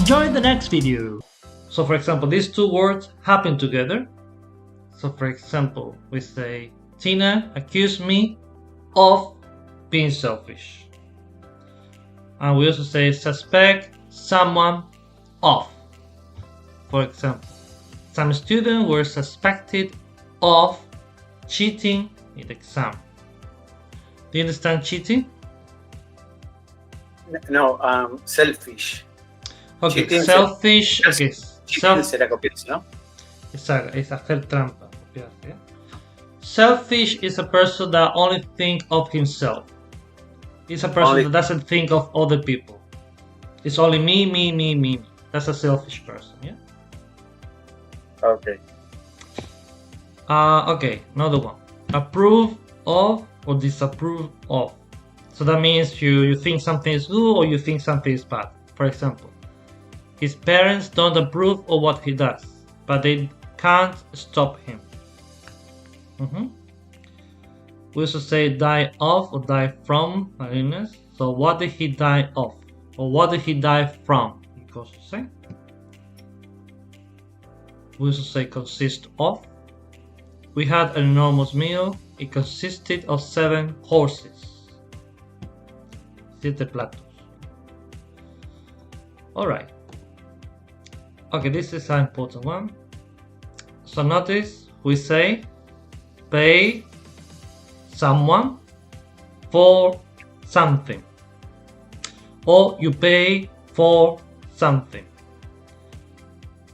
Enjoy the next video. So for example, these two words happen together. So for example, we say, Tina accused me of being selfish. And we also say, suspect someone of. For example, some students were suspected of cheating in the exam. Do you understand cheating? No, selfish. Okay, Cheating selfish. Okay, cheating será copiarse, ¿no? Exacto, es hacer trampa. Copiarse, ¿eh? Selfish is a person that only thinks of himself. It's a person that doesn't think of other people. It's only me, me, me, me, me. That's a selfish person, yeah? Okay. Okay, another one. Approve of or disapprove of. So that means you think something is good or you think something is bad. For example, his parents don't approve of what he does, but they can't stop him. We also say die of or die from an illness. So what did he die of? Or what did he die from? You can also say. We also say consist of. We had an enormous meal. It consisted of 7 horses. 7 platos. Alright. Okay, this is an important one. So notice we say pay someone for something, or you pay for something.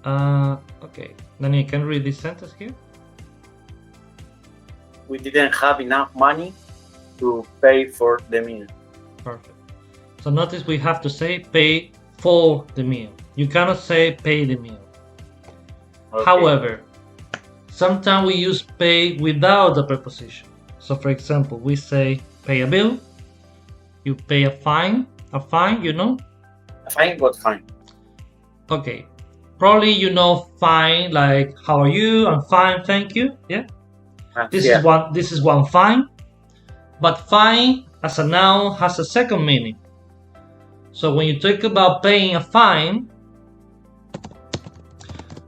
Okay, then you can read this sentence here. We didn't have enough money to pay for the meal. Perfect. So notice we have to say pay for the meal. You cannot say pay the meal. Okay. However, sometimes we use pay without the preposition. So for example, we say pay a bill, you pay a fine, you know? A fine? What fine? Okay, probably you know fine, like how are you? I'm fine, thank you, yeah? This is one fine, but fine as a noun has a second meaning. So when you talk about paying a fine,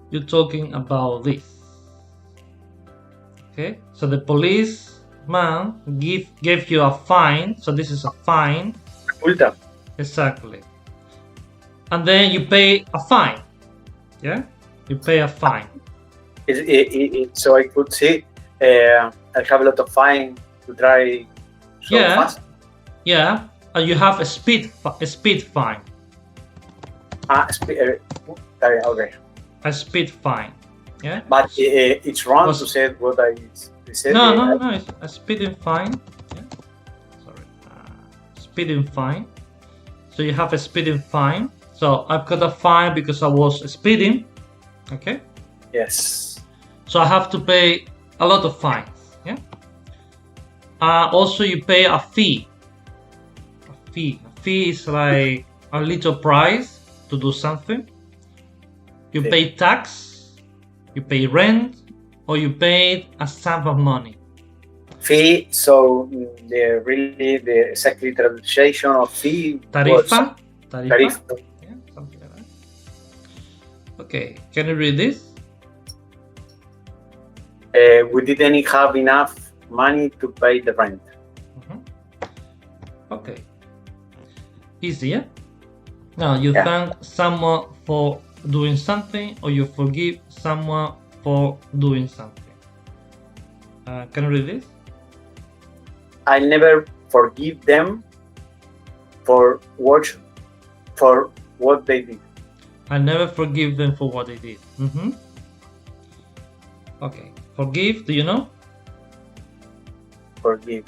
you're talking about this. Okay, so the policeman gave you a fine, so this is a fine. Multa. Exactly. And then you pay a fine. Yeah, you pay a fine. So I could say I have a lot of fine to drive so fast. Yeah, and you have a speed fine. Okay. A speed fine. Yeah. But it's wrong to say what I said. No, it's a speeding fine. Yeah. Sorry, speeding fine. So you have a speeding fine. So I've got a fine because I was speeding. Okay. Yes. So I have to pay a lot of fines. Yeah. Also, you pay a fee. A fee is like a little price to do something. You pay tax. You pay rent, or you pay a sum of money. Fee. So the exact translation of fee. Tarifa. Tarifa. Yeah, something like that. Okay, can you read this? We didn't have enough money to pay the rent. Okay. Easy, yeah? Now you thank someone for doing something, or you forgive someone for doing something. Can you read this? I never forgive them for what they did. I never forgive them for what they did. Okay. Forgive, do you know? Forgive.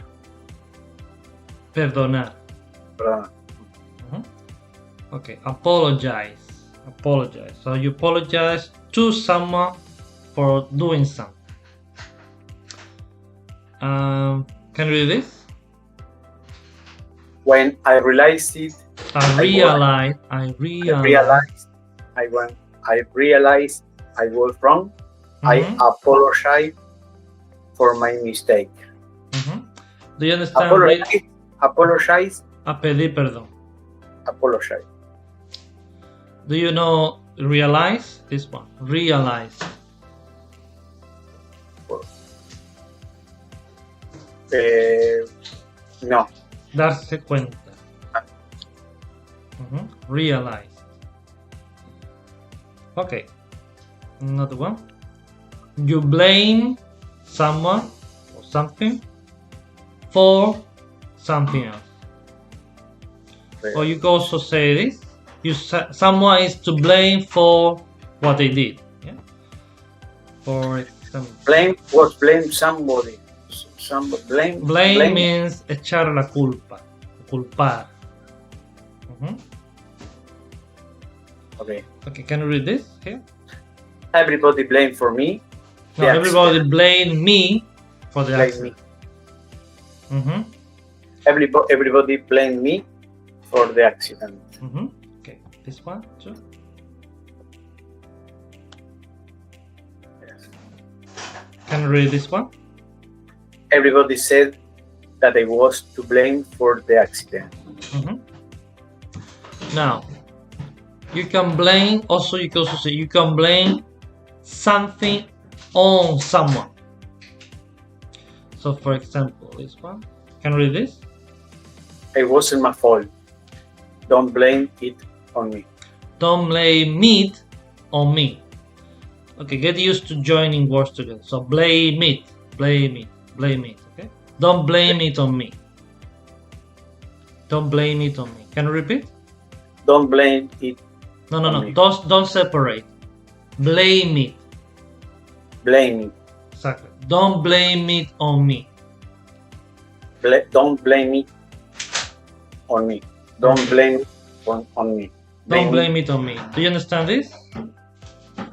Perdonar. Okay. Apologize. So you apologize to someone for doing something. Can you read this? When I realized it, I realized I was wrong. I apologize for my mistake. Do you understand? Apologize. A pedir perdón. Apologize. Do you know realize? This one. Realize. No. Darse cuenta. Realize. Okay. Another one. You blame someone or something for something else. Or you can also say this. Someone is to blame for what they did. Yeah? For example. Blame somebody. Blame means echar la culpa. Culpar. Okay. Okay, can you read this here? Everybody blame for me. No, everybody blame me for the accident. Everybody blame me for the accident. Okay, this one too. Yes. Can you read this one? Everybody said that I was to blame for the accident. Now, you can blame. Also, you can also say you can blame something on someone. So, for example, this one. Can you read this? It wasn't my fault. Don't blame it on me. Don't blame it on me. Okay, get used to joining words together. So blame it, blame it, blame it. Okay. Don't blame it on me. Don't blame it on me. Can you repeat? Don't blame it. No. Don't separate. Blame it. Blame it. Exactly. Don't blame it on me. Don't blame it on me. Don't blame it on me. Don't blame it on me. Do you understand this?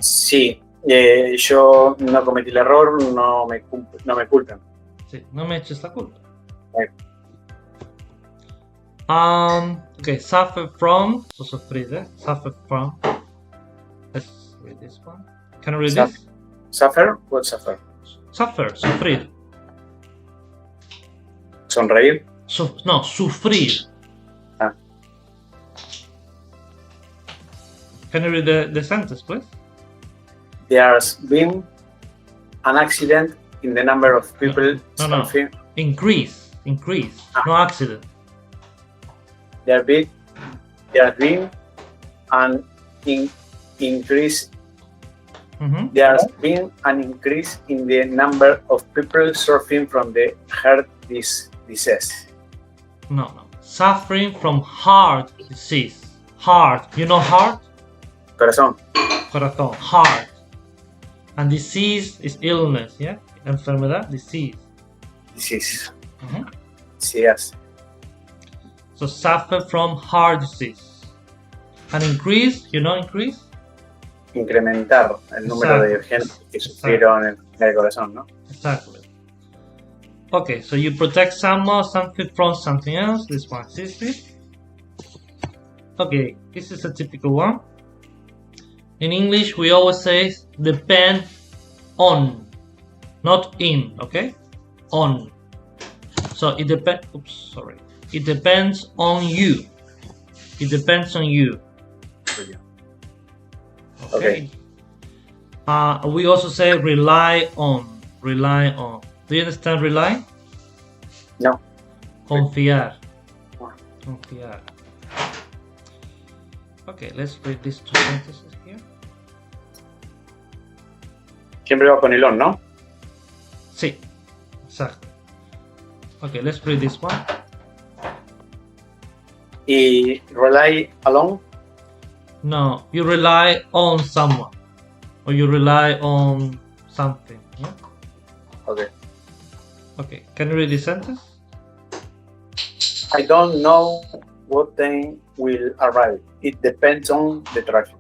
Sí. Yo no cometí el error, no me culpen. Sí, no me eches la culpa. Right. Okay, suffer from. So sufrir, Suffer from. Let's read this one. Can you read this? Suffer? What suffer? Suffer, sufrir. Sonreír. No, sufrir. Can you read the sentence, please? There's been an accident in the number of people. No. Increase. No accident. There has been an increase. There has been an increase in the number of people suffering from the heart disease. No. Suffering from heart disease. Heart. You know heart? Corazón. Heart. And disease is illness, yeah? Enfermedad, disease. Disease. Yes. So suffer from heart disease. And increase, you know increase? Incrementar el número de gente que sufrieron en el corazón, ¿no? Exactly. Okay, so you protect someone, something from something else. This one is easy. Okay, this is a typical one. In English, we always say depend on, not in, okay? On. So it depends. It depends on you. It depends on you. Okay. We also say rely on. Rely on. Do you understand rely? No. Confiar. Confiar. Okay, let's read these two sentences here. Siempre va con el on, ¿no? Sí, exacto. Okay, let's read this one. Y rely alone? No, you rely on someone. Or you rely on something. Yeah? Okay. Okay, can you read this sentence? I don't know what time will arrive. It depends on the traffic.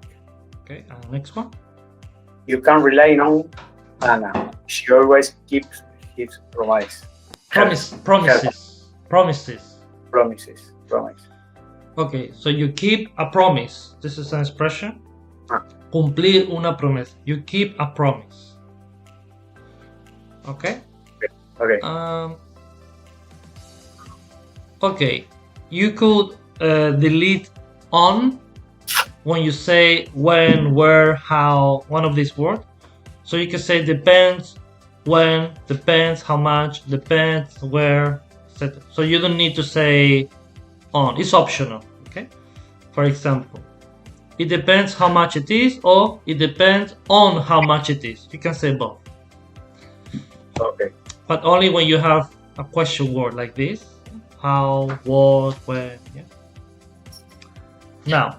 Okay, next one. You can rely on Anna. She always keeps his promise. Promises. Promise. Okay, so you keep a promise. This is an expression. Cumplir una promesa. You keep a promise. Okay? Okay. Okay, you could delete on when you say when, where, how, one of these words. So you can say depends, when, depends, how much, depends, where, etc. So you don't need to say on. It's optional. Okay. For example, it depends how much it is, or it depends on how much it is. You can say both. Okay. But only when you have a question word like this. How, what, when. Yeah.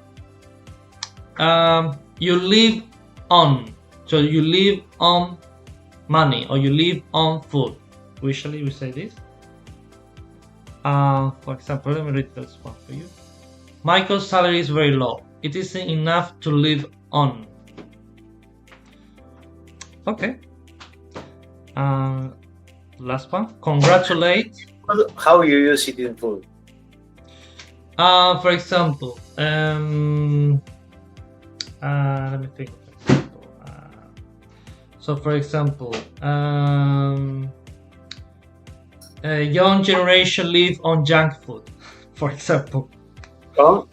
Now, you live on. So you live on money, or you live on food. Usually we say this. For example, let me read this one for you. Michael's salary is very low. It isn't enough to live on. Okay. Last one. Congratulate. How you use it in food? For example, let me think. So, for example, a young generation live on junk food. For example, Oh,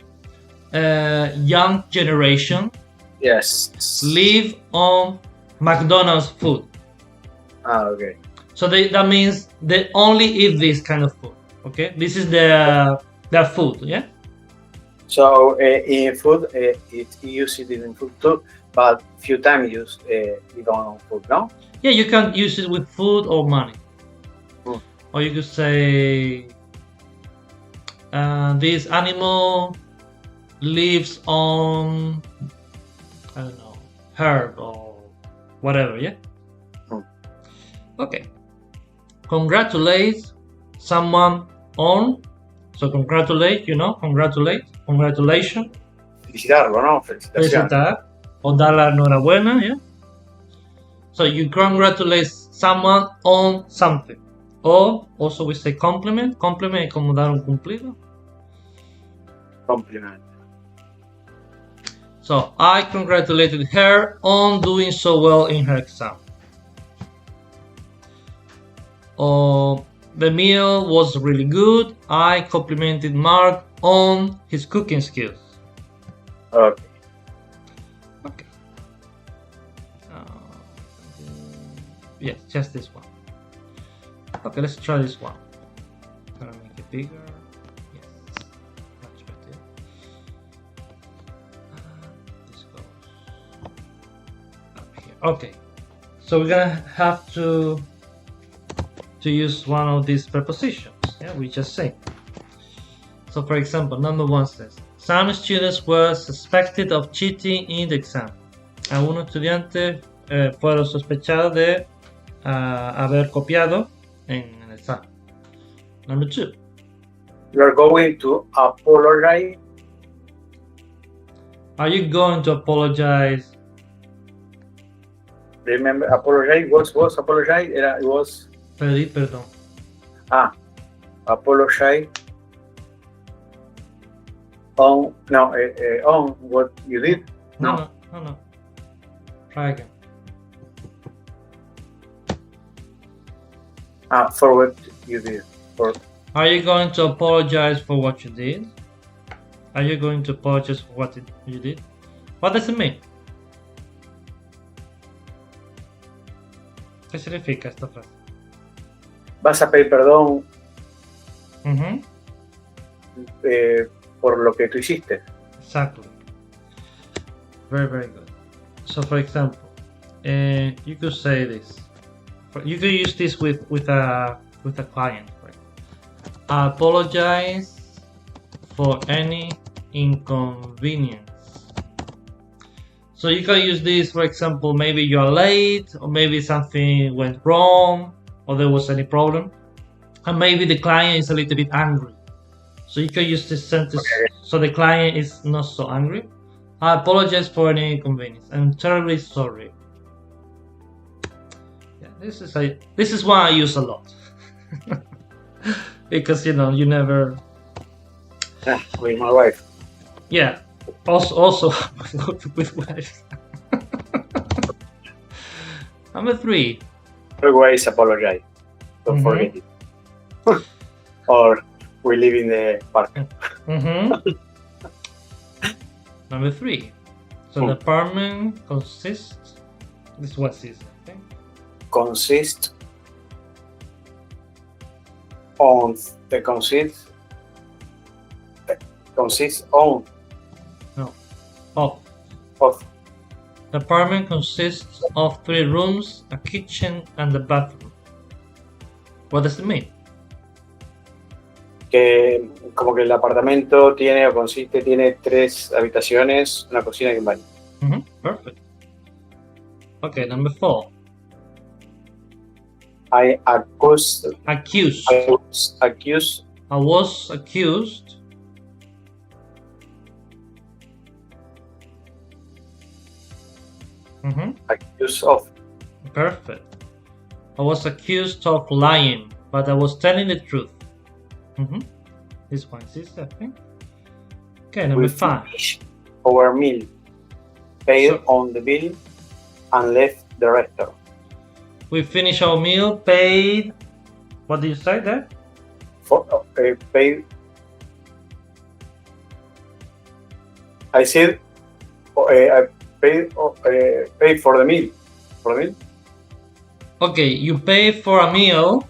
young generation yes. live on McDonald's food. Okay. So that means they only eat this kind of food. Okay, this is their food. Yeah. So in food, it use it in food too, but few times use it on food, no? Yeah, you can use it with food or money. Mm. Or you could say this animal lives on, I don't know, herb or whatever. Yeah. Mm. Okay. Congratulate someone on. So congratulate, congratulation. Felicitarlo, ¿no? Felicitación. Felicitar o dar la enhorabuena, yeah. So you congratulate someone on something. Or also we say compliment. Compliment es como dar un cumplido. Compliment. So I congratulated her on doing so well in her exam. Or the meal was really good. I complimented Mark on his cooking skills. Okay. Okay. Yes, just this one. Okay, let's try this one. Gonna make it bigger. Yes, much better. This goes up here. Okay, so we're gonna have to use one of these prepositions. Yeah, we just say. So, for example, number 1 says, some students were suspected of cheating in the exam. Algunos estudiantes fueron sospechados de haber copiado en el examen. Number 2. You are going to apologize. Are you going to apologize? Remember, apologize was apologize. It was. Pedir perdón. Apologize on on what you did. No. Try again. For what you did. Are you going to apologize for what you did? Are you going to apologize for what you did? What does it mean? ¿Qué significa esta frase? Vas a pedir perdón Mm-hmm. por lo que tú hiciste. Exactly. Very, very good. So, for example, you could say this. You could use this with a client. Right? I apologize for any inconvenience. So you can use this, for example, maybe you're late, or maybe something went wrong, or there was any problem, and maybe the client is a little bit angry. So you can use this sentence so the client is not so angry. I apologize for any inconvenience. I'm terribly sorry. Yeah, this is one I use a lot because you never. With my wife. Yeah. Also with wives. Number 3. Always apologize. Don't forget it. Or we live in the park. Number 3. So the apartment consists. This was easy, okay? Consists on No. Of. of The apartment consists of 3 rooms, a kitchen, and a bathroom. What does it mean? que como que el apartamento tiene tiene 3 habitaciones, una cocina y un baño. Perfect. Okay, number 4. I Accused. was accused. I was accused. Accused of. Perfect. I was accused of lying, but I was telling the truth. This one is, I think. Okay, number 5. Finished our meal, paid on the bill, and left the restaurant. We finished our meal, paid. What did you say there? Paid. I said I paid for the meal. For the meal. Okay, you pay for a meal,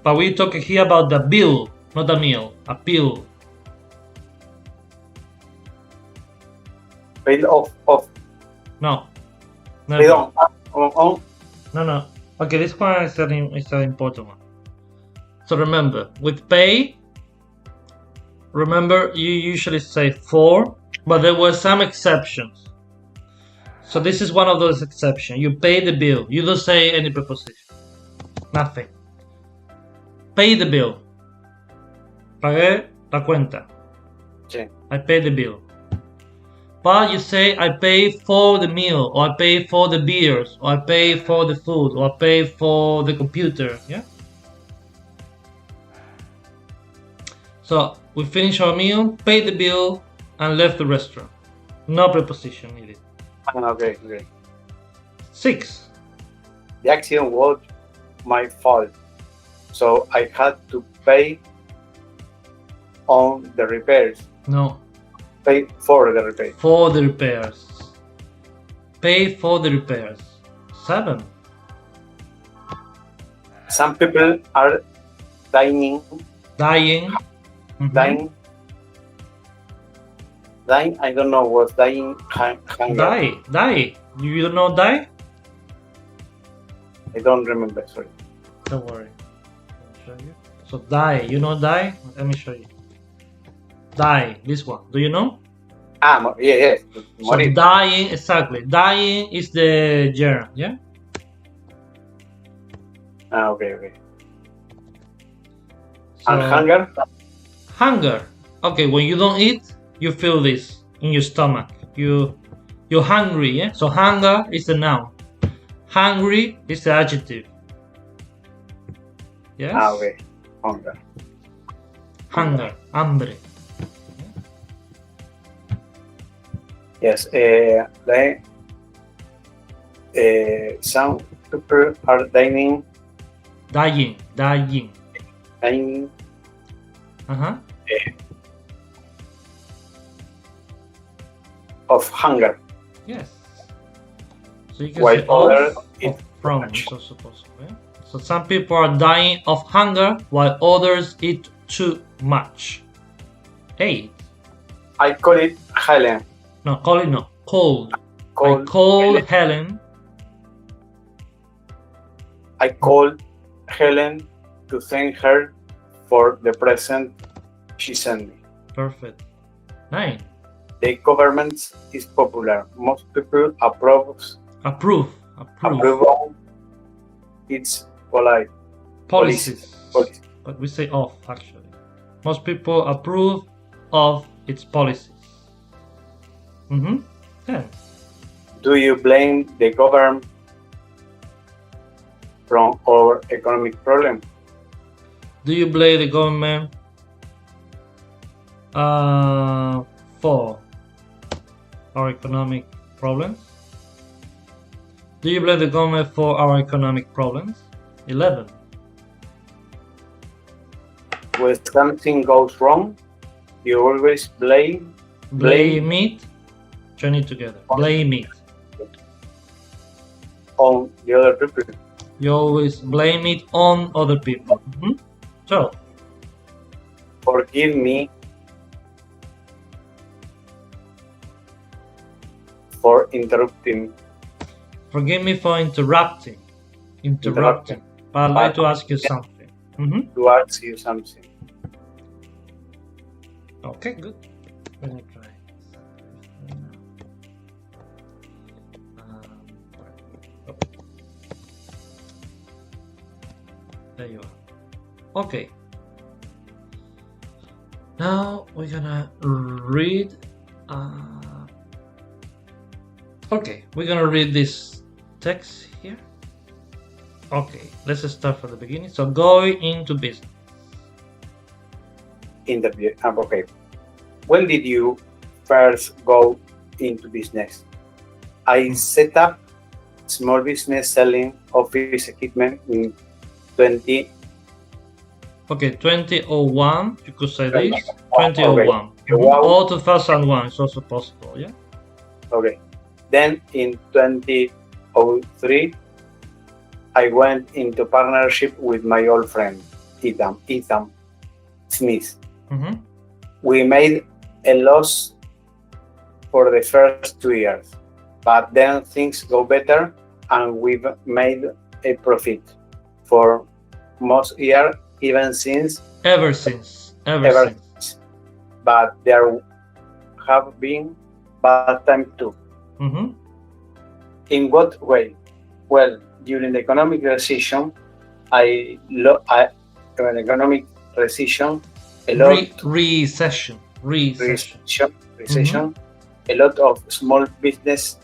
but we're talking here about the bill, not a meal, a bill. Paid off. No. Paid on. No. Okay, this one is an important one. So remember, with pay, remember you usually say for, but there were some exceptions. So this is one of those exceptions. You pay the bill. You don't say any preposition. Nothing. Pay the bill. Pagué la cuenta. Sí. I pay the bill. But you say I pay for the meal, or I pay for the beers, or I pay for the food, or I pay for the computer. Yeah. So we finish our meal, pay the bill, and left the restaurant. No preposition needed. Okay. 6. The accident was my fault, so I had to pay on the repairs. No. Pay for the repairs. For the repairs. Pay for the repairs. 7. Some people are dying. Dying. Dying. I don't know what dying. Hunger. Die. You don't know die? I don't remember. Sorry. Don't worry. Let me show you. So die. You know die? Let me show you. Die. This one. Do you know? Yeah. So dying, exactly. Dying is the germ, yeah? Okay. So, and hunger? Hunger. Okay, when you don't eat, you feel this in your stomach. You're hungry, yeah? So hunger is the noun. Hungry is the adjective. Yes? Okay. Hunger. Hambre. Yes. Some people are dying. Of hunger. Yes. So you can While say others of from. It's also possible. Yeah? So some people are dying of hunger while others eat too much. 8. I call it Helen. No, call it no. Cold. I called Helen. I called Helen to thank her for the present she sent me. Perfect. 9. The government is popular. Most people approve. Its policies. But we say of actually. Most people approve of its policies. 10. Do you blame the government from our economic problem? Do you blame the government for our economic problems? Do you blame the government for our economic problems? 11. When something goes wrong, you always blame it Join it together. Blame it. on the other people. You always blame it on other people. So, Forgive me for interrupting. forgive me for interrupting. But I'd like to ask you something. To ask you something. Okay, good. Let me try. There you are. Okay. Now we're gonna read. Okay, we're gonna read this text here. Okay, let's start from the beginning. So, going into business. Interview. Okay. When did you first go into business? I set up small business selling office equipment in 20. Okay, 2001. You could say this. 2001. Okay. Wow. Or 2001 is also possible. Yeah. Okay. Then in 2003, I went into partnership with my old friend, Ethan Smith. We made a loss for the first 2 years, but then things go better and we've made a profit for most year, ever since. But there have been bad times too. In what way? Well, during the economic recession, Recession. A lot of small businesses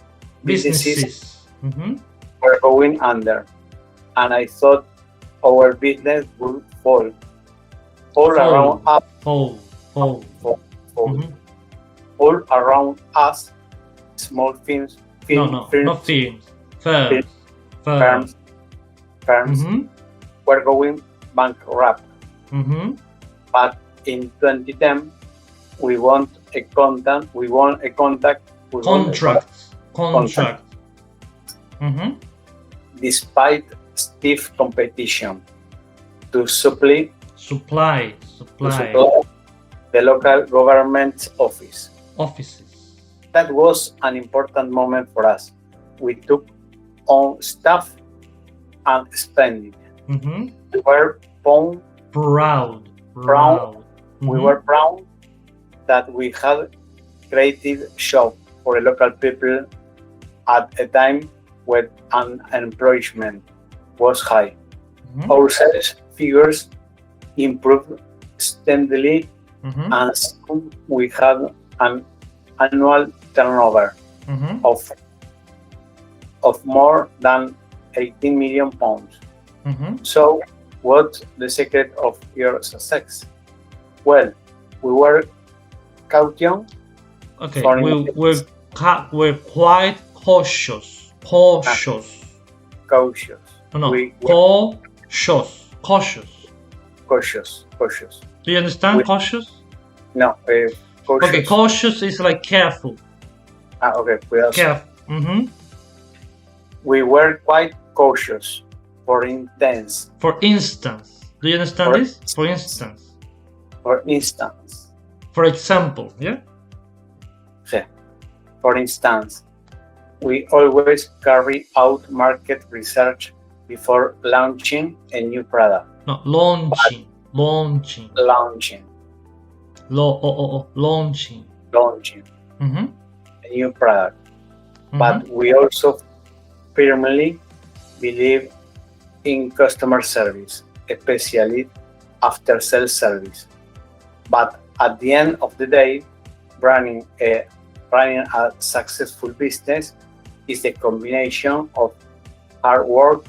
were going under, and I thought our business would fall around us. All around us, small firms were going bankrupt. But in 2010, we won a contract. Despite stiff competition to supply the local government offices. That was an important moment for us. We took on staff and spending. We were proud. We were proud that we had created shop for the local people at a time when unemployment was high. Our sales figures improved steadily, and soon we had an annual turnover of more than 18 million pounds. So, what's the secret of your success? Well, we were cautious. Okay, we're quite cautious. Cautious. Do you understand cautious? No. Cautious. Okay, cautious is like careful. Okay, careful. We were quite cautious. For instance. Do you understand this? For instance. For example, yeah? Yeah. For instance, we always carry out market research before launching a new product. No, launching. Launching. A new product. But we also firmly believe in customer service, especially after sales service. But at the end of the day, running a successful business is a combination of hard work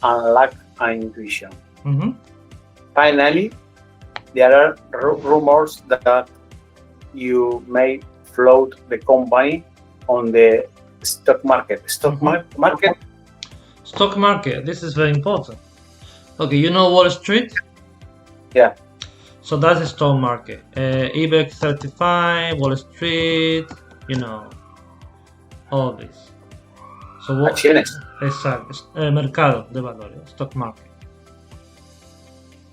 and luck and intuition. Finally, there are rumors that you may float the company on the stock market. Stock market, this is very important. Okay, you know Wall Street? Yeah. So that's the stock market. IBEX 35, Wall Street, all this. So what? Acciones. Exacto. Mercado de valores, stock market.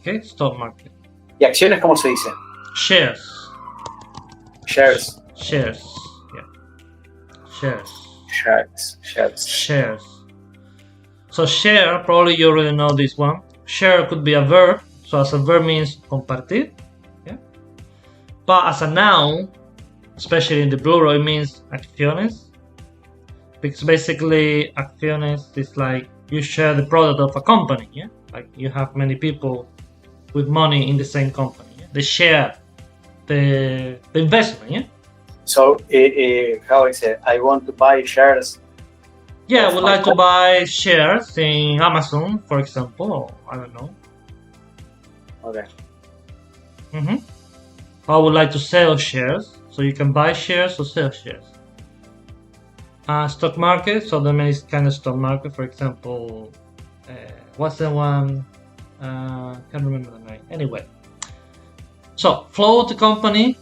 Okay, stock market. ¿Y acciones cómo se dice? Shares. Shares. Shares. Yeah. Shares. Shares. Shares. Shares. So share, probably you already know this one. Share could be a verb. So as a verb means compartir. Yeah. But as a noun, especially in the plural, it means acciones. Because basically acciones is like you share the product of a company. Yeah. Like you have many people with money in the same company. Yeah? They share the investment. Yeah. So how is it? I want to buy shares. Yeah, I would like to buy shares in Amazon, for example. Or, I don't know. Okay. I would like to sell shares. So you can buy shares or sell shares. Stock market. So there many kind of stock market. For example, what's the one? Can't remember the name. Anyway. So float the company.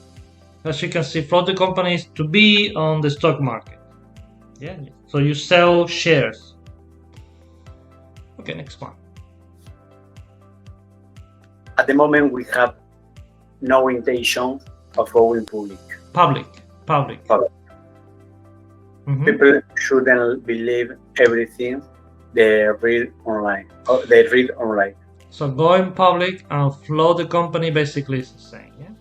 As you can see, float the company is to be on the stock market. Yeah. So you sell shares. Okay, next one. At the moment, we have no intention of going public. Public. People shouldn't believe everything they read online. So going public and float the company basically is the same. Yeah.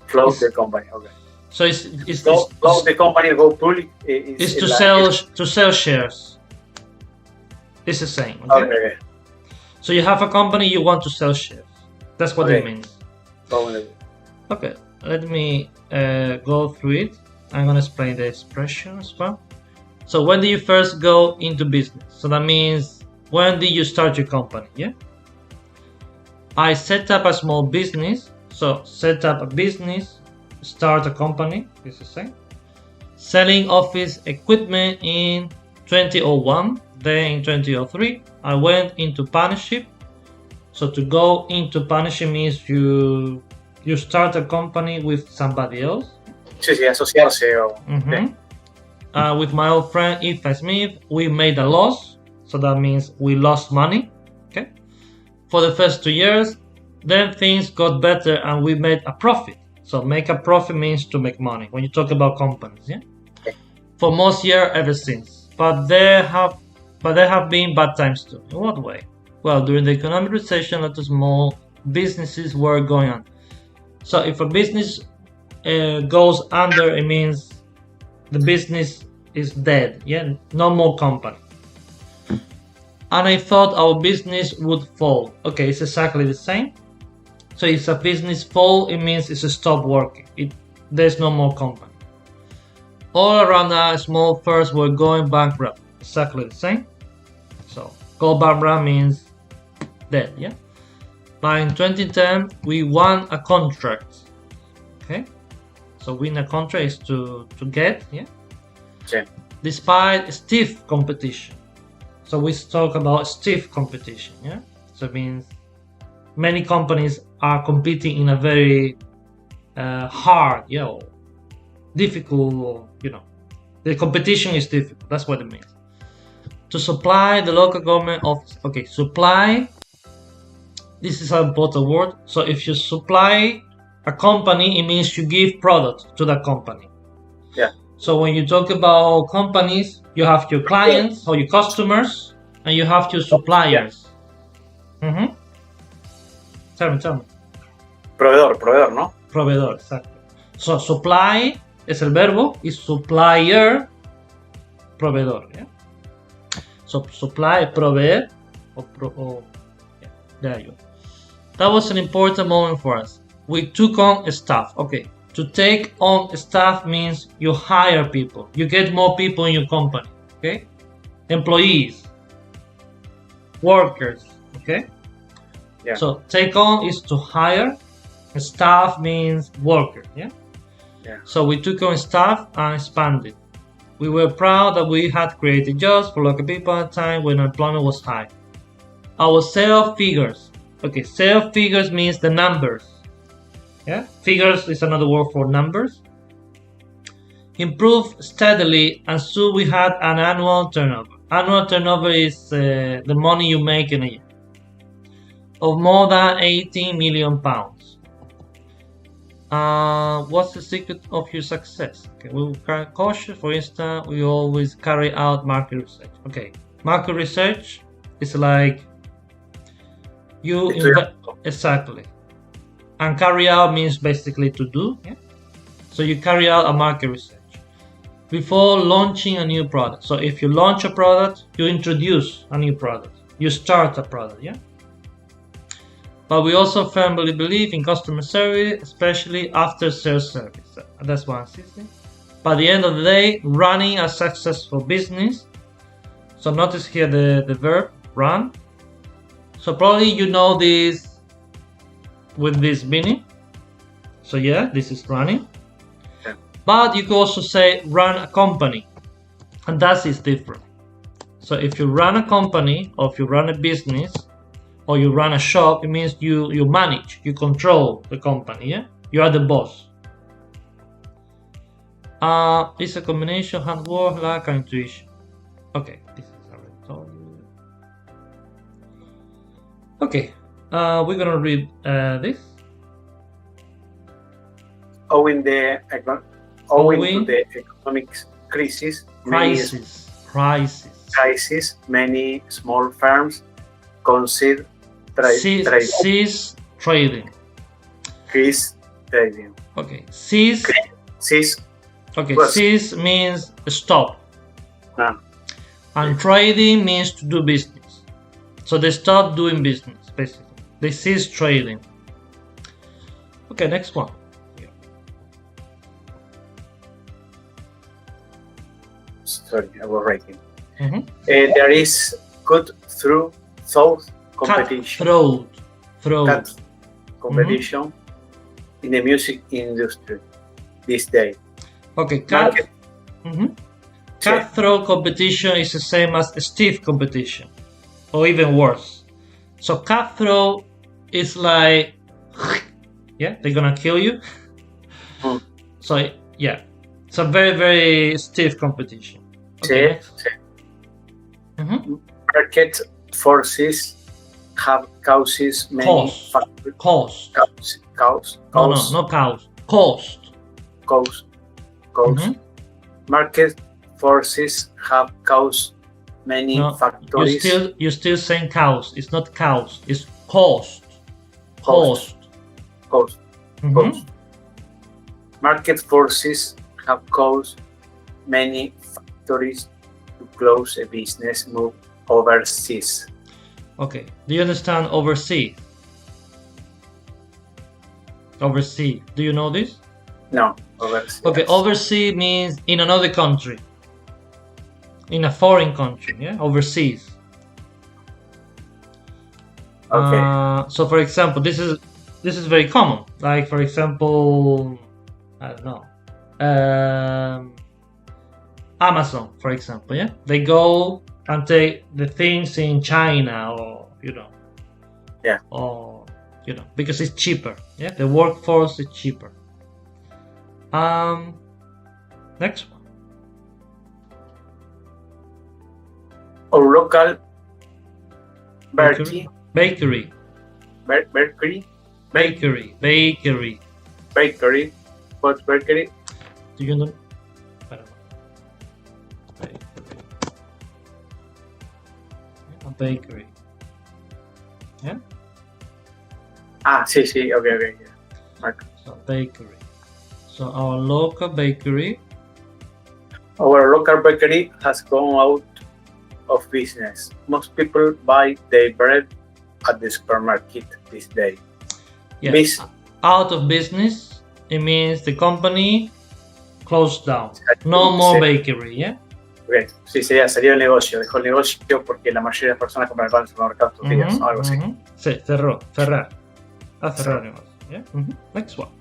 Float the company. Okay. So it's float the company, go public. Is to sell shares. It's the same. Okay. So you have a company, you want to sell shares. That's what it means. Okay. Let me go through it. I'm gonna explain the expression as well. So when do you first go into business? So that means when did you start your company? Yeah. I set up a small business. So set up a business, start a company. It's the same. Selling office equipment in 2001. Then in 2003, I went into partnership. So to go into partnership means you start a company with somebody else. Sí, asociarse. With my old friend Ethan Smith, we made a loss. So that means we lost money. Okay. For the first 2 years, then things got better and we made a profit. So make a profit means to make money when you talk about companies. Yeah. For most years ever since, but there have been bad times too. In what way? Well, during the economic recession, a lot of small businesses were going on. So if a business goes under, it means the business is dead. Yeah, no more company. And I thought our business would fall. Okay, it's exactly the same. So if a business fall, it means it's stop working. There's no more company. All around us, small firms were going bankrupt. Exactly the same. So go bankrupt means dead. Yeah. But in 2010, we won a contract. Okay. So win a contract is to get. Yeah. Okay. Despite stiff competition. So we talk about stiff competition. Yeah. So it means many companies are competing in a very hard, difficult, the competition is difficult. That's what it means. To supply the local government office. Okay, supply. This is an important word. So if you supply a company, it means you give product to that company. Yeah. So when you talk about companies, you have your clients or your customers, and you have your suppliers. Yeah. Tell me. Proveedor, ¿no? Proveedor, exacto. So supply es el verbo y supplier, proveedor. ¿Yeah? So supply, proveer, there you go. That was an important moment for us. We took on staff. Okay, to take on staff means you hire people. You get more people in your company. Okay, employees, workers. Okay. Yeah. So take on is to hire. Staff means worker. Yeah. So we took on staff and expanded. We were proud that we had created jobs for local people at a time when unemployment was high. Our sales figures. Okay, sales figures means the numbers. Yeah. Figures is another word for numbers. improved steadily, and soon we had an annual turnover. Annual turnover is the money you make in a year, of more than 18 million pounds. What's the secret of your success? Okay, we will carry cautious. For instance, we always carry out market research. Okay, market research is like you exactly, and carry out means basically to do. Yeah? So you carry out a market research before launching a new product. So if you launch a product, you introduce a new product, you start a product. Yeah. But we also firmly believe in customer service, especially after sales service. That's one system. By the end of the day, running a successful business. So notice here the verb run. So probably you know this with this meaning. So yeah, this is running. Yeah. But you can also say run a company, and that is different. So if you run a company or if you run a business, or you run a shop, it means you manage, you control the company, yeah? You are the boss. It's a combination of hard work, luck, and intuition. Okay, this is already told you. Okay, we're gonna read this. Owing to the economic crisis, many small firms consider cease trading. Cease trading. Okay. Cease. Okay. Well, cease means stop. And trading means to do business. So they stop doing business, basically. They cease trading. Okay, next one. Sorry, I was writing. There is cut through thought competition. Cut competition in the music industry this day. Okay, cutthroat competition is the same as stiff competition, or even worse. So cutthroat is like, yeah, they're gonna kill you. So yeah, it's a very, very stiff competition. Okay. Market forces have causes many factors. Cost. Market forces have caused many factors. You're still saying cows. It's not cows. It's cost. Cost. Market forces have caused many factories to close a business move overseas. Okay. Do you understand overseas? Overseas. Do you know this? No. Overseas. Okay. Overseas means in another country. In a foreign country. Yeah. Overseas. Okay. So for example, this is very common. Like for example, I don't know. Amazon, for example, yeah, they go and take the things in China, or because it's cheaper. Yeah, the workforce is cheaper. Next one. Our local bakery. What bakery? Do you know? A bakery. Yeah? Sí, okay. So bakery. So our local bakery. Our local bakery has gone out of business. Most people buy their bread at the supermarket this day. Yes. Out of business, it means the company closed down. No more bakery, yeah? Okay. Sí, salió el negocio, dejó el negocio porque la mayoría de las personas compran pan en el supermercado estos días, algo así. Sí, cerrar. A cerrar el negocio, yeah? Next one.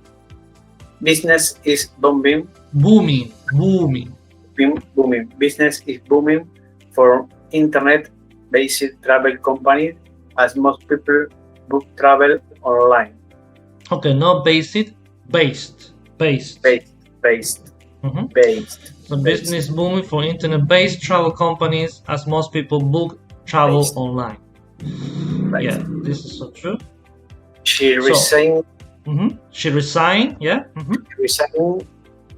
Business is booming. Booming. Business is booming for internet-based travel companies as most people book travel online. Okay, not based. based. So business booming for internet-based travel companies as most people book travel online. Right. Yeah, this is so true. She resigned. She resigned. Yeah. Resigned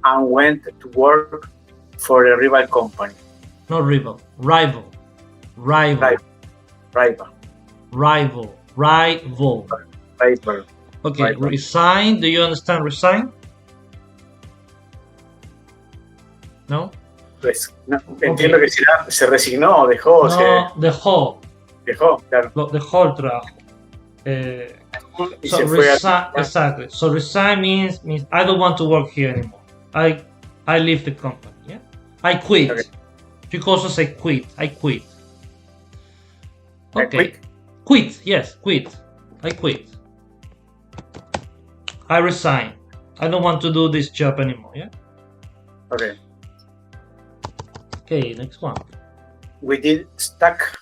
and went to work for a rival company. Not rival. Rival. Rival. Rival. Rival. Rival. Rival. Okay. Rival. Resign. Do you understand resign? No. Pues, no, entiendo que se resignó o dejó. No, dejó. Dejó, claro. Dejó el trabajo. So resign, exactly. So resign means I don't want to work here anymore. I leave the company. Yeah. I quit. Okay. You can also say quit. I quit. Okay. Quit. Yes, quit. I quit. I resign. I don't want to do this job anymore. Yeah. Okay. Okay, next one. We did struck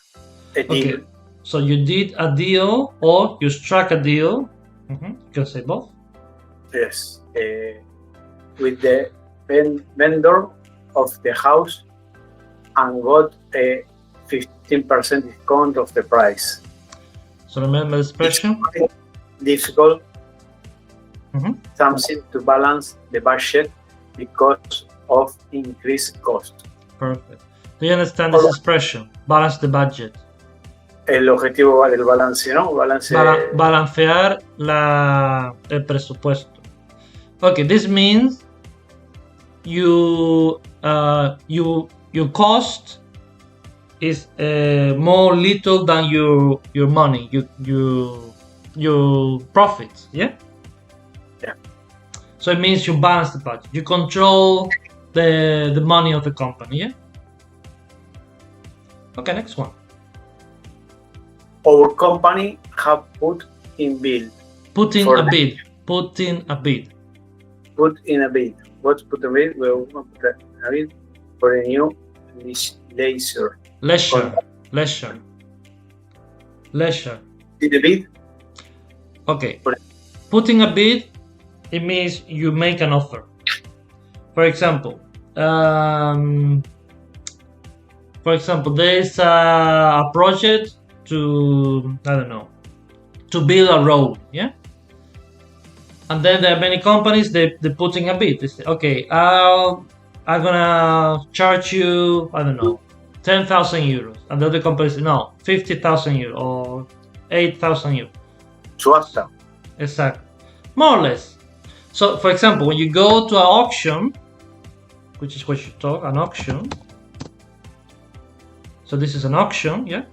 a deal. Okay. So you did a deal or you struck a deal. You can say both. Yes. With the vendor of the house and got a 15% discount of the price. So remember the expression? It's difficult. Something to balance the budget because of increased cost. Perfect. Do you understand this expression? Balance the budget. El objetivo del balance, ¿no? Balancear el presupuesto. Okay, this means your cost is more little than your money, your profits. Yeah. Yeah. So it means you balance the budget. You control the money of the company. Yeah. Okay, next one. Our company have put in bid. Put in a bid. Put in a bid. Put in a bid. What's put in a bid? Well, put a bid for a new leisure. Leisure. Did a bid? Okay. Putting a bid, it means you make an offer. For example, there is a project to build a road, yeah. And then there are many companies they're putting a bid. They say, okay, I'm gonna charge you 10,000 euros, and the other company says no, 50,000 euros or 8,000 euros. Subasta. Exactly, more or less. So, for example, when you go to an auction, which is what you talk, an auction. So this is an auction, yeah.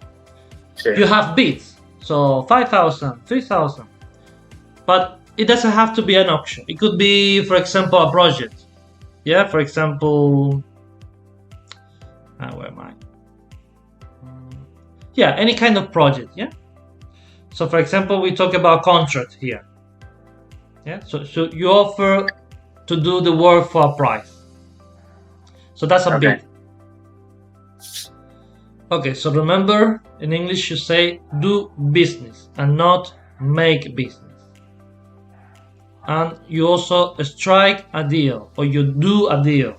Sure. You have bids, so 5,000, 3,000, but it doesn't have to be an auction. It could be, for example, a project. Yeah, for example, where am I? Yeah, any kind of project. Yeah. So, for example, we talk about contract here. Yeah. So you offer to do the work for a price. So that's a bid. Okay, so remember, in English you say do business and not make business. And you also strike a deal or you do a deal.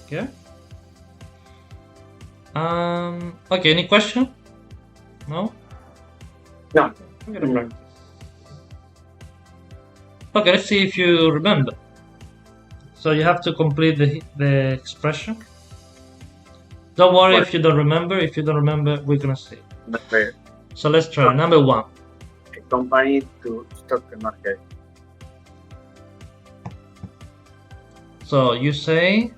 Okay? Okay, any question? No? No. Okay, let's see if you remember. So you have to complete the expression. Don't worry if you don't remember. If you don't remember, we're gonna see. Okay. So let's try. Number one. A company to stock the market. So you say,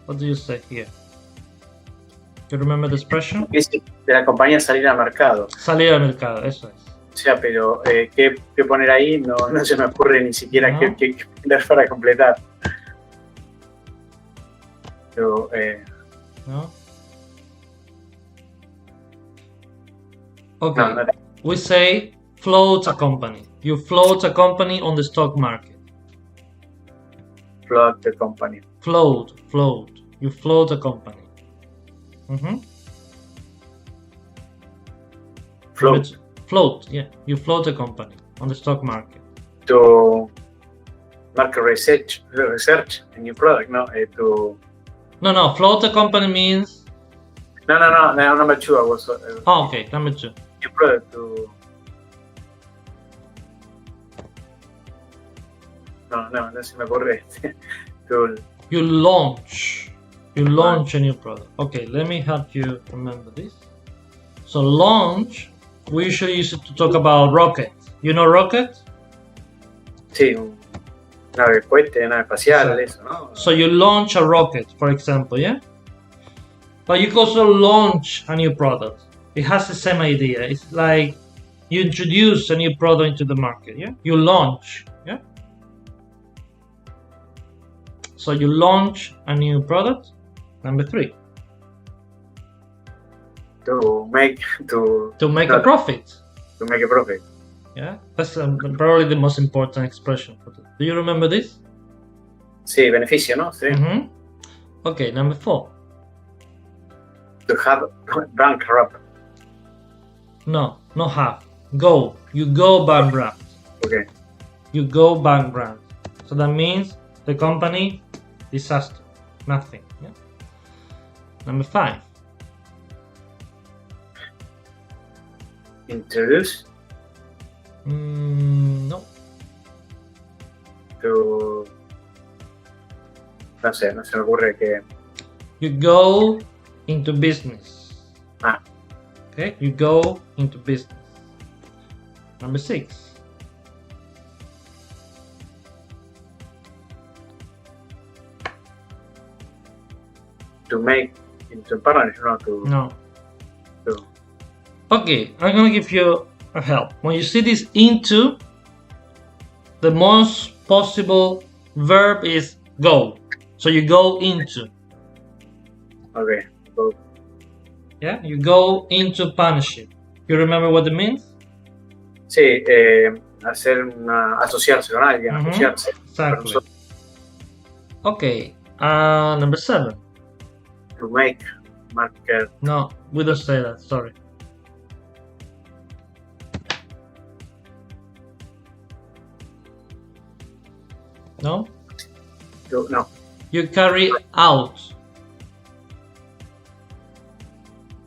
what do you say here? Do you remember the expression? De la compañía salir al mercado. Salir al mercado, eso es. O sea, pero ¿qué poner ahí? No se me ocurre ni siquiera qué poner para completar. Pero, no. Okay. No. We say float a company. You float a company on the stock market. Float the company. Float. You float a company. Float. Float, yeah. You float a company on the stock market. To market research a new product, no? No, float a company means... No, number two, I was... okay, number two. New product to... No se me ocurre. You launch a new product. Okay, let me help you remember this. So launch, we usually use it to talk about rocket. You know rocket? Sí, nave cohete, nave espacial, eso, ¿no? So you launch a rocket, for example, yeah? But you can also launch a new product. It has the same idea. It's like you introduce a new product into the market, yeah? You launch, yeah? So you launch a new product. Number three. To make a profit. To make a profit. Yeah, that's probably the most important expression. Do you remember this? Sí, beneficio, ¿no? Sí. Okay, number four. To have bankrupt. No, not have. Go. You go bankrupt. Okay. You go bankrupt. So that means the company disaster. Nothing. Yeah. Number five. Introduce. No. No sé, no se me ocurre que... You go into business. Okay, you go into business. Number six. To make into partnership, no. Okay, I'm gonna give you a help. When you see this into, the most possible verb is go. So you go into. Okay, go. Yeah, you go into partnership. You remember what it means? Sí, asociarse con alguien, asociarse. Exactly. Okay, number seven. To make market. No, we don't say that, sorry. No? No. You carry out.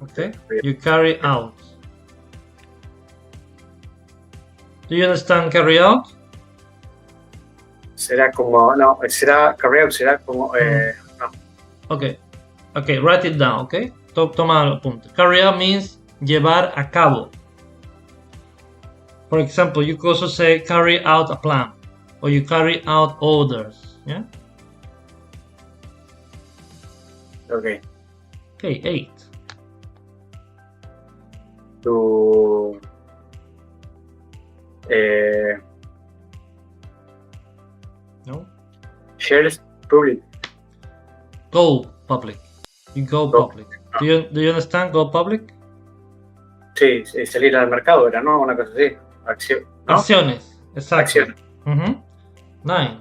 Okay? You carry out. Do you understand carry out? Será como, no, será carry out, será como, no. Okay, write it down, okay? Toma el punto. Carry out means llevar a cabo. For example, you could also say carry out a plan. Or you carry out orders, yeah? Okay. Okay, 8. To no. Shares public. Go public. You go public. Do you understand? Go public. Sí, salir al mercado era, ¿no? Una cosa así. ¿no? Acciones. Exacto. Acciones. 9.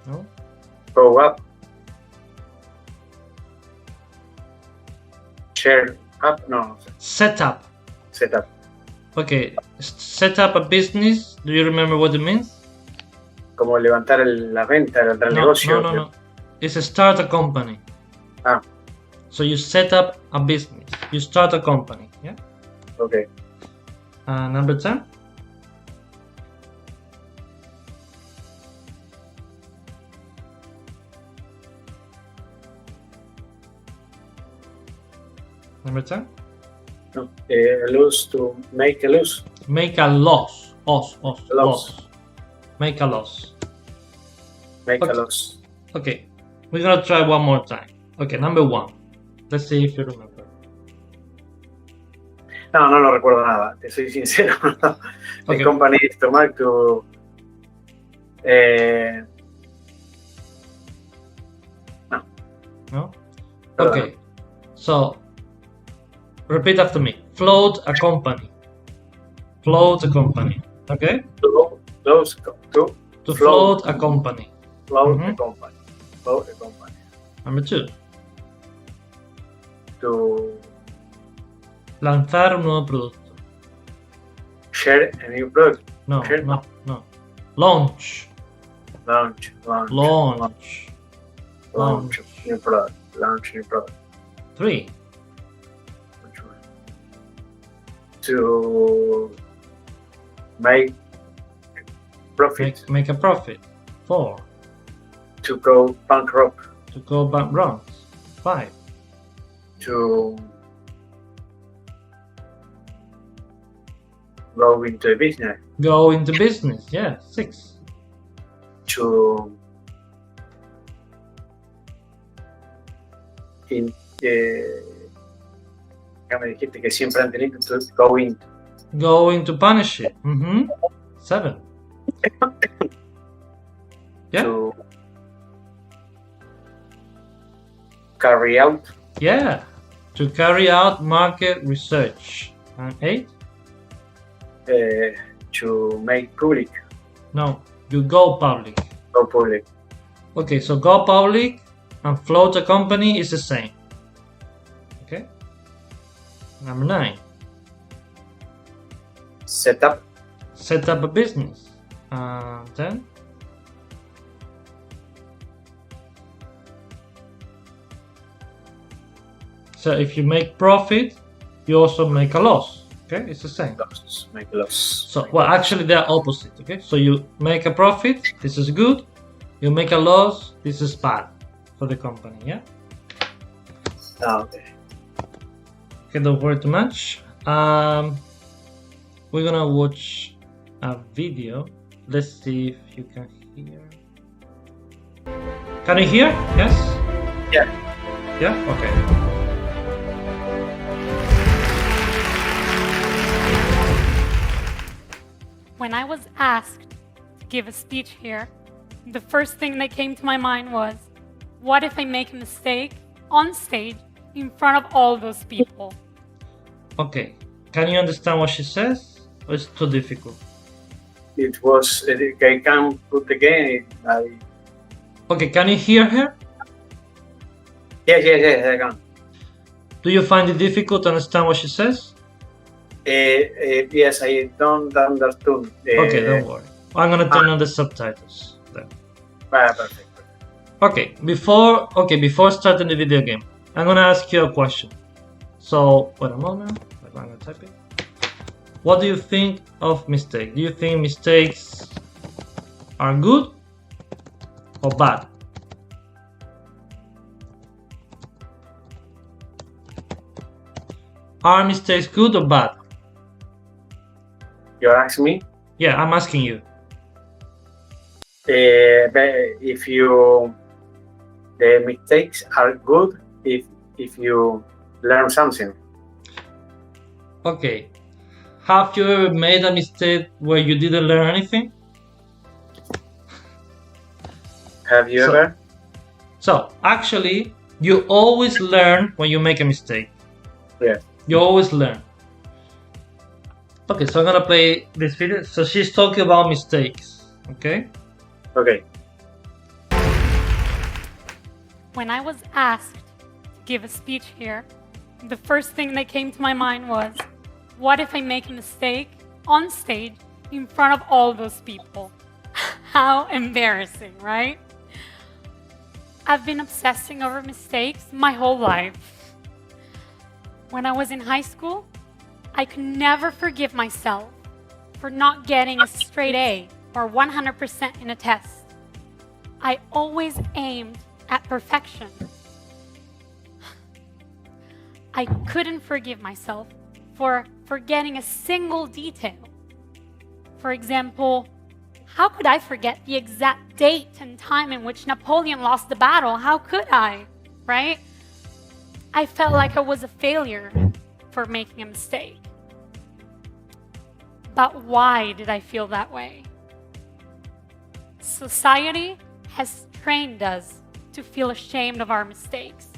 No. Go up. Share up. No. Set up. Set up. Okay. Set up a business. Do you remember what it means? Como levantar la venta, levantar el negocio. No. It's a start a company. So you set up a business. You start a company. Yeah. Okay. Number 10. Number 10. No. Lose, to make a lose. Make a loss. Loss. Make a loss. Make a loss. Okay. We're gonna try one more time. Okay, number 1. Let's see if you remember. No lo recuerdo nada, te soy sincero. Okay. The company is to make to... No? Okay. So, repeat after me. Float a company. Float a company. Okay? To float a company. Float a company. Float a company. Number 2. To Lanzar un nuevo producto. Share a new product. No, Share, no, no. Launch. Launch. Launch. Launch new product. Launch new product. 3. Which one? To make profit. Make a profit. 4. To go bankrupt. To go bankrupt. 5. To go into a business. Go into business. Yeah. 6. To ya me dijiste que siempre han tenido to go in. Go into partnership. 7. Yeah. To carry out. Yeah. To carry out market research. And 8. To make public. No. You go public. Go public. Okay, so go public and float a company is the same. Okay. Number 9. Set up. Set up a business. 10. So if you make profit, you also make a loss. Okay, it's the same. Loss. Make loss. So, well, actually they're opposite. Okay, so you make a profit, this is good. You make a loss, this is bad for the company. Yeah. Okay. Okay, don't worry too much. We're gonna watch a video. Let's see if you can hear. Can you hear? Yes? Yeah. Yeah? Okay. When I was asked to give a speech here, the first thing that came to my mind was, what if I make a mistake on stage in front of all those people? Okay. Can you understand what she says? Or it's too difficult? It was. I can put again. Okay, can you hear her? Yes, I can. Do you find it difficult to understand what she says? Yes, I don't understand. Okay, don't worry. I'm gonna turn on the subtitles then. Perfect. Okay, before starting the video game, I'm gonna ask you a question. So, wait a moment. I'm gonna type it. What do you think of mistakes? Do you think mistakes are good or bad? Are mistakes good or bad? You're asking me? Yeah, I'm asking you. If the mistakes are good if you learn something. Okay. Have you ever made a mistake where you didn't learn anything? Have you ever? So, actually, you always learn when you make a mistake. Yeah. You always learn. Okay, so I'm gonna play this video. So she's talking about mistakes. Okay? Okay. When I was asked to give a speech here, the first thing that came to my mind was, what if I make a mistake on stage in front of all those people? How embarrassing, right? I've been obsessing over mistakes my whole life. When I was in high school, I could never forgive myself for not getting a straight A or 100% in a test. I always aimed at perfection. I couldn't forgive myself for forgetting a single detail. For example, how could I forget the exact date and time in which Napoleon lost the battle? How could I, right? I felt like I was a failure for making a mistake. But why did I feel that way? Society has trained us to feel ashamed of our mistakes,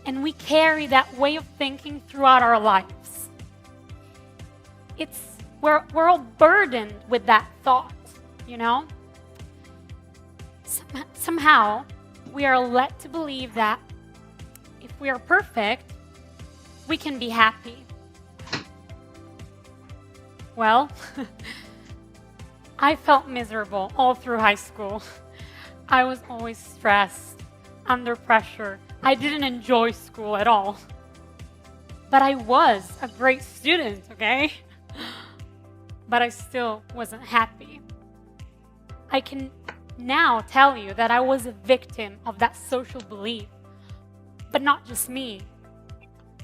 and we carry that way of thinking throughout our lives. We're all burdened with that thought, you know? Somehow, we are led to believe that if we are perfect, we can be happy. Well, I felt miserable all through high school. I was always stressed, under pressure. I didn't enjoy school at all. But I was a great student, okay? But I still wasn't happy. I can now tell you that I was a victim of that social belief. But not just me.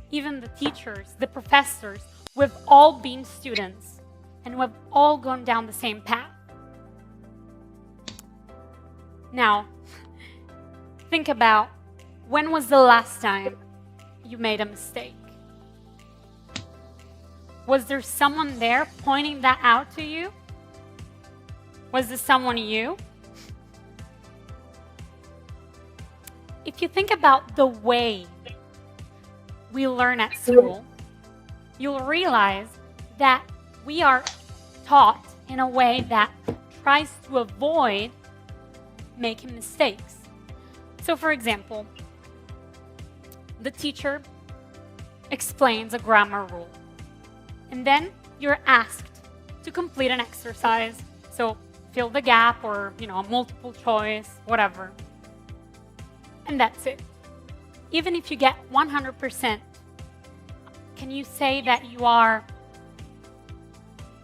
Even the teachers, the professors, we've all been students, and we've all gone down the same path. Now, think about, when was the last time you made a mistake? Was there someone there pointing that out to you? Was this someone you? If you think about the way we learn at school, you'll realize that we are taught in a way that tries to avoid making mistakes. So, for example, the teacher explains a grammar rule, and then you're asked to complete an exercise. So, fill the gap, or, a multiple choice, whatever. And that's it. Even if you get 100%, can you say that you are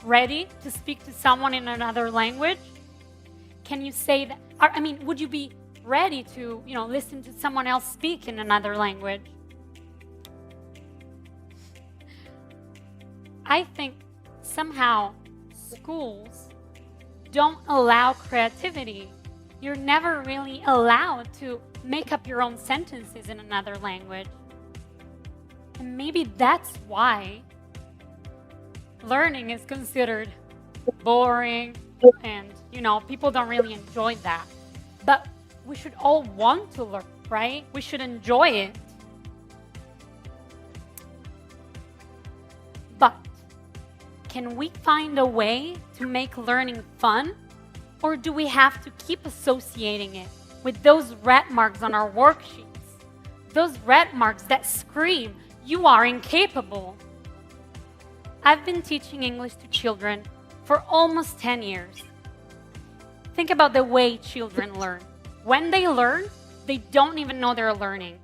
ready to speak to someone in another language? Can you say that, would you be ready to, listen to someone else speak in another language? I think somehow schools don't allow creativity. You're never really allowed to make up your own sentences in another language. And maybe that's why learning is considered boring, and, people don't really enjoy that. But we should all want to learn, right? We should enjoy it. But can we find a way to make learning fun? Or do we have to keep associating it with those red marks on our worksheets? Those red marks that scream, you are incapable. I've been teaching English to children for almost 10 years. Think about the way children learn. When they learn, they don't even know they're learning.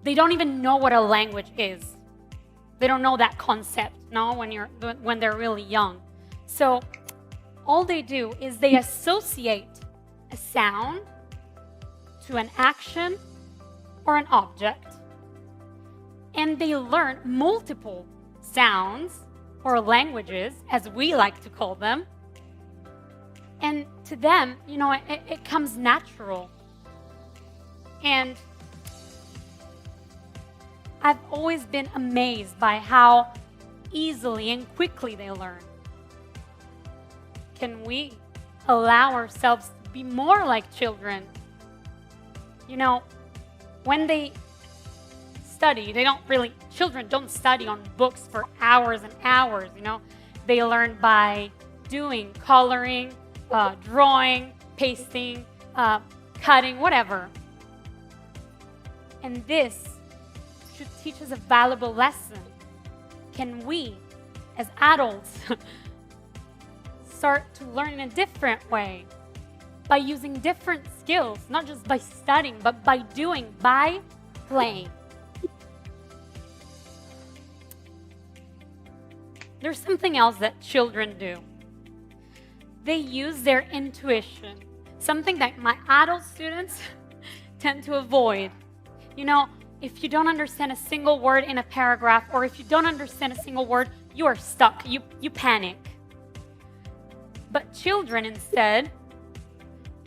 They don't even know what a language is. They don't know that concept, when they're really young. So all they do is they associate a sound to an action or an object. And they learn multiple sounds or languages, as we like to call them. And to them, it comes natural. And I've always been amazed by how easily and quickly they learn. Can we allow ourselves to be more like children? When they study, children don't study on books for hours and hours, They learn by doing, coloring, drawing, pasting, cutting, whatever. And this should teach us a valuable lesson. Can we, as adults, start to learn in a different way, by using different skills, not just by studying, but by doing, by playing? There's something else that children do. They use their intuition, something that my adult students tend to avoid. If you don't understand a single word in a paragraph, or if you don't understand a single word, you are stuck. You panic. But children instead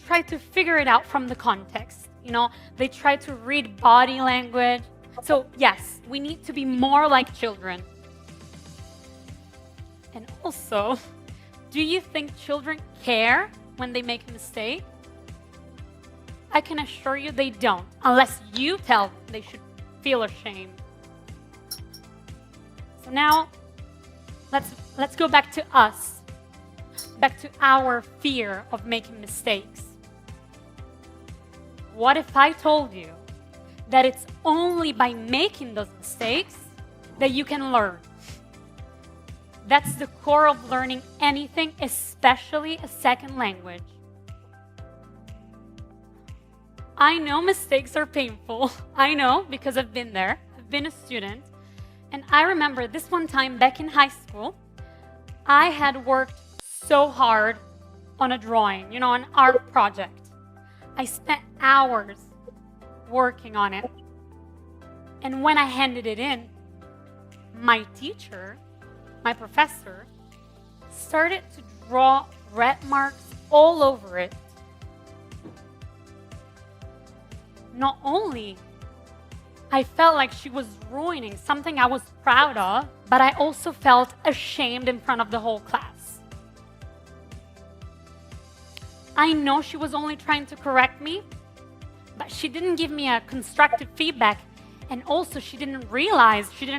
try to figure it out from the context. They try to read body language. So yes, we need to be more like children. And also, do you think children care when they make a mistake? I can assure you they don't, unless you tell them they should feel ashamed. So now, let's go back to us, back to our fear of making mistakes. What if I told you that it's only by making those mistakes that you can learn? That's the core of learning anything, especially a second language. I know mistakes are painful. I know because I've been there. I've been a student. And I remember this one time back in high school, I had worked so hard on a drawing, an art project. I spent hours working on it. And when I handed it in, my teacher, my professor, started to draw red marks all over it. Not only I felt like she was ruining something I was proud of, but I also felt ashamed in front of the whole class. I know she was only trying to correct me, but she didn't give me a constructive feedback. And also she didn't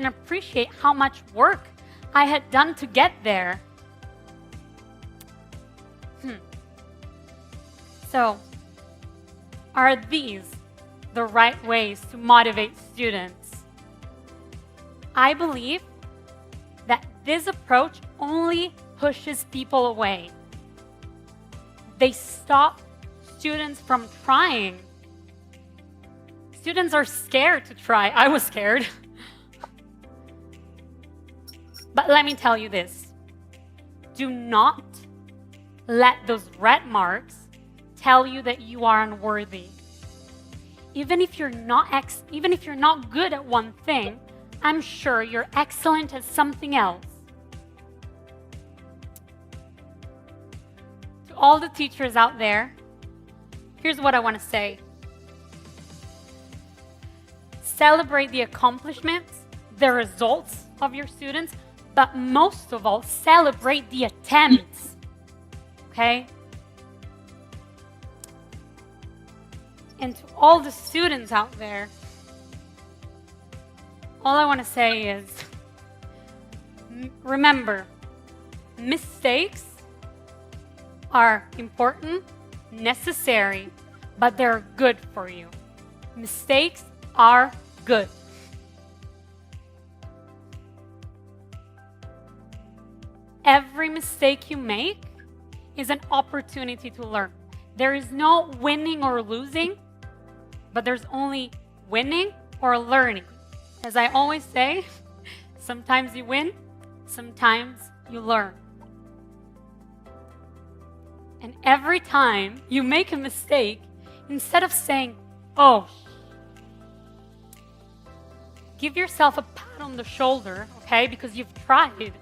appreciate how much work I had done to get there. So, are these the right ways to motivate students? I believe that this approach only pushes people away. They stop students from trying. Students are scared to try. I was scared. But let me tell you this. Do not let those red marks tell you that you are unworthy. Even if you're not good at one thing, I'm sure you're excellent at something else. To all the teachers out there, here's what I want to say. Celebrate the accomplishments, the results of your students, but most of all, celebrate the attempts. Okay? And to all the students out there, all I want to say is, remember, mistakes are important, necessary, but they're good for you. Mistakes are good. Every mistake you make is an opportunity to learn. There is no winning or losing, but there's only winning or learning. As I always say, sometimes you win, sometimes you learn. And every time you make a mistake, instead of saying, oh, give yourself a pat on the shoulder, okay? Because you've tried.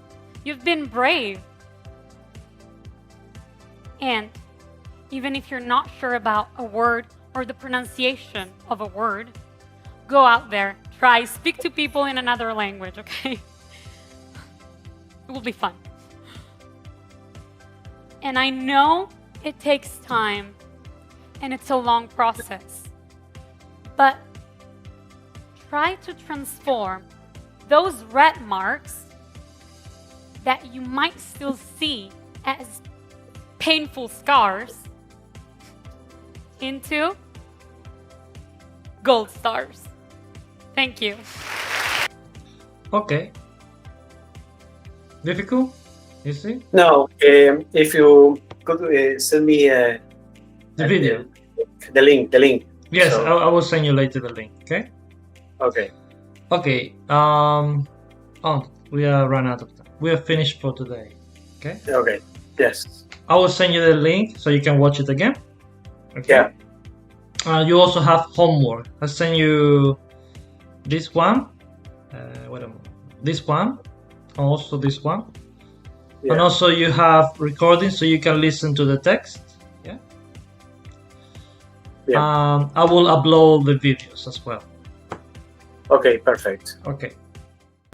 You've been brave. And even if you're not sure about a word or the pronunciation of a word, go out there, try, speak to people in another language, okay? It will be fun. And I know it takes time and it's a long process, but try to transform those red marks that you might still see as painful scars into gold stars. Thank you. Okay. Difficult? Easy? No, if you could send me the video. The link. Yes, so. I will send you later the link, okay? Okay. Okay. We are run out of time. We are finished for today. Okay? Okay. Yes. I will send you the link so you can watch it again. Okay? Yeah. You also have homework. I'll send you this one. Wait a moment. This one. Also this one. Yeah. And also you have recording so you can listen to the text. Yeah. Yeah. I will upload the videos as well. Okay, perfect. Okay.